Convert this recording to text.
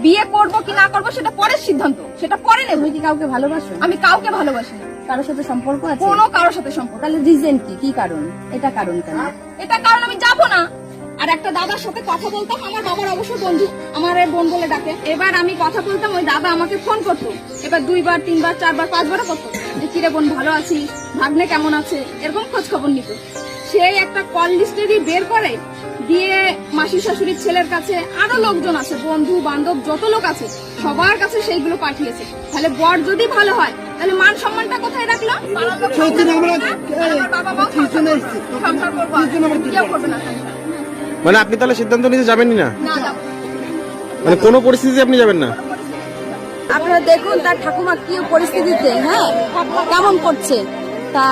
বিয়ে করবো কি না করবো সেটা পরের সিদ্ধান্ত, সেটা পরে নেব। তুমি কি কাউকে ভালোবাসো? আমি কাউকে ভালোবাসি না। কারোর সাথে সম্পর্ক আছে? কোনো কারোর সাথে সম্পর্ক। তাহলে রিজন কি? কি কারণ? এটা কারণ কেন? এটা কারণ আমি যাবো না। আর একটা দাদার সাথে কথা বলতাম, আমার বাবার অবশ্য বন্ধু, আমার বোন বলে ডাকে। এবার আমি কথা বলতাম, ওই দাদা আমাকে ফোন করতো। এবার 2 বার 3 বার 4 বার 5 বারও করতো যে কিরে বোন ভালো আছিস, ভাগ্নে কেমন আছে, এরকম খোঁজ খবর নিত। সেই একটা কল লিস্টেরই বের করে দিয়ে মাসি শাশুড়ির ছেলের কাছে, আরো লোকজন আছে, বন্ধু বান্ধব যত লোক আছে সবার কাছে সেইগুলো পাঠিয়েছে। তাহলে বর যদি ভালো হয় তাহলে মান সম্মানটা কোথায় রাখলো? বাবা মা সংসার করবো, কেউ করবে না। মানে আপনি তাহলে সিদ্ধান্ত নিতে যাবেনই না? না যাবো। মানে কোনো পরিস্থিতিতে আপনি যাবেন না? আপনারা দেখুন তার ঠাকুমা কি পরিস্থিতিতে, হ্যাঁ কেমন করছে তা।